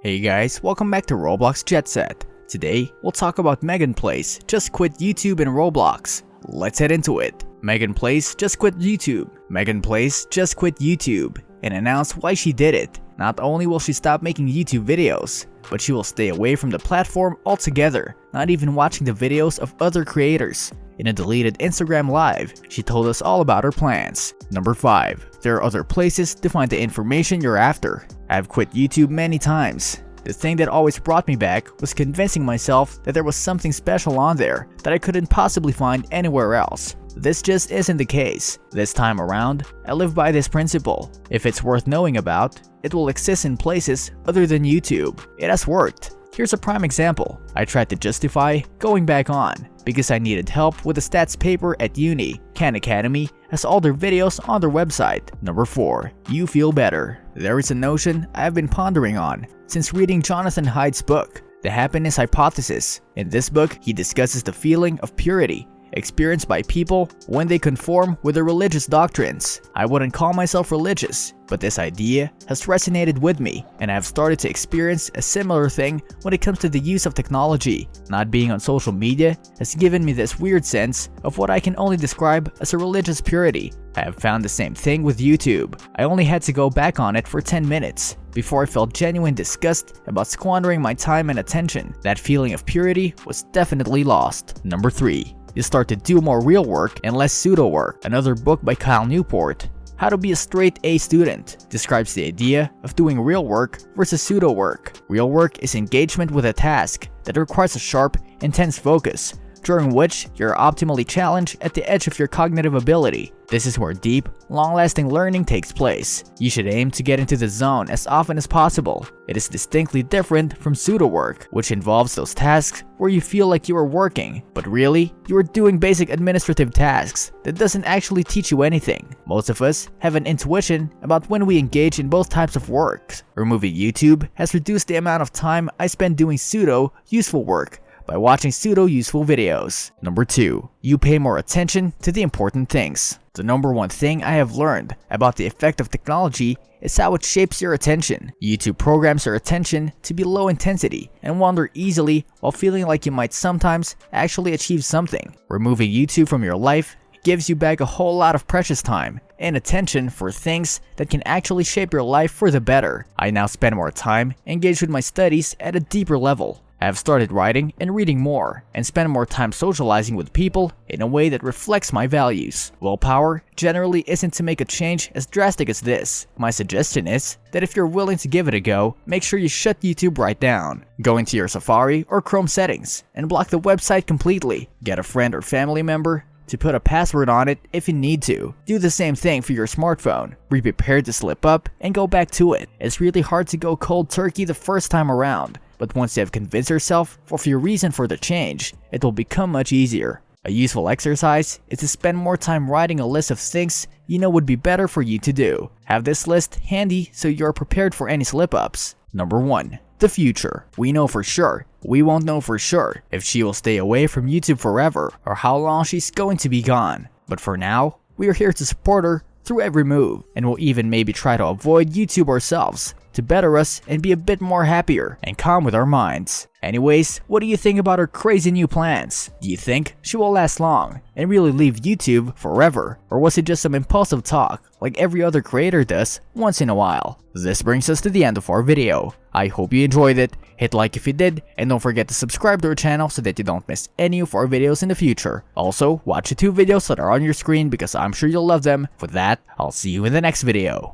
Hey guys, welcome back to Roblox Jetset. Today, we'll talk about MeganPlays just quit YouTube and Roblox. Let's head into it. MeganPlays just quit YouTube. MeganPlays just quit YouTube and announced why she did it. Not only will she stop making YouTube videos, but she will stay away from the platform altogether, not even watching the videos of other creators. In a deleted Instagram live, she told us all about her plans. Number 5. There are other places to find the information you're after. I've quit YouTube many times. The thing that always brought me back was convincing myself that there was something special on there that I couldn't possibly find anywhere else. This just isn't the case. This time around, I live by this principle. If it's worth knowing about, it will exist in places other than YouTube. It has worked. Here's a prime example. I tried to justify going back on because I needed help with a stats paper at uni. Khan Academy has all their videos on their website. Number 4. You feel better. There is a notion I've been pondering on since reading Jonathan Haidt's book, The Happiness Hypothesis. In this book, he discusses the feeling of purity experienced by people when they conform with their religious doctrines. I wouldn't call myself religious, but this idea has resonated with me, and I have started to experience a similar thing when it comes to the use of technology. Not being on social media has given me this weird sense of what I can only describe as a religious purity. I have found the same thing with YouTube. I only had to go back on it for 10 minutes before I felt genuine disgust about squandering my time and attention. That feeling of purity was definitely lost. Number 3. You start to do more real work and less pseudo work. Another book by Kyle Newport, How to Be a Straight A Student, describes the idea of doing real work versus pseudo work. Real work is engagement with a task that requires a sharp, intense focus, during which you're optimally challenged at the edge of your cognitive ability. This is where deep, long-lasting learning takes place. You should aim to get into the zone as often as possible. It is distinctly different from pseudo work, which involves those tasks where you feel like you are working, but really, you are doing basic administrative tasks that doesn't actually teach you anything. Most of us have an intuition about when we engage in both types of work. Removing YouTube has reduced the amount of time I spend doing pseudo, useful work by watching pseudo-useful videos. Number 2. You pay more attention to the important things. The number one thing I have learned about the effect of technology is how it shapes your attention. YouTube programs your attention to be low intensity and wander easily while feeling like you might sometimes actually achieve something. Removing YouTube from your life gives you back a whole lot of precious time and attention for things that can actually shape your life for the better. I now spend more time engaged with my studies at a deeper level. I have started writing and reading more, and spend more time socializing with people in a way that reflects my values. Willpower generally isn't to make a change as drastic as this. My suggestion is that if you're willing to give it a go, make sure you shut YouTube right down. Go into your Safari or Chrome settings and block the website completely. Get a friend or family member to put a password on it if you need to. Do the same thing for your smartphone. Be prepared to slip up and go back to it. It's really hard to go cold turkey the first time around, but once you have convinced yourself of your reason for the change, it will become much easier. A useful exercise is to spend more time writing a list of things you know would be better for you to do. Have this list handy so you are prepared for any slip-ups. Number 1. The future. We know for sure. We won't know for sure if she will stay away from YouTube forever or how long she's going to be gone. But for now, we are here to support her through every move, and we'll even maybe try to avoid YouTube ourselves to better us and be a bit more happier and calm with our minds. Anyways, what do you think about her crazy new plans? Do you think she will last long and really leave YouTube forever? Or was it just some impulsive talk like every other creator does once in a while? This brings us to the end of our video. I hope you enjoyed it. Hit like if you did, and don't forget to subscribe to our channel so that you don't miss any of our videos in the future. Also, watch the 2 videos that are on your screen because I'm sure you'll love them. With that, I'll see you in the next video.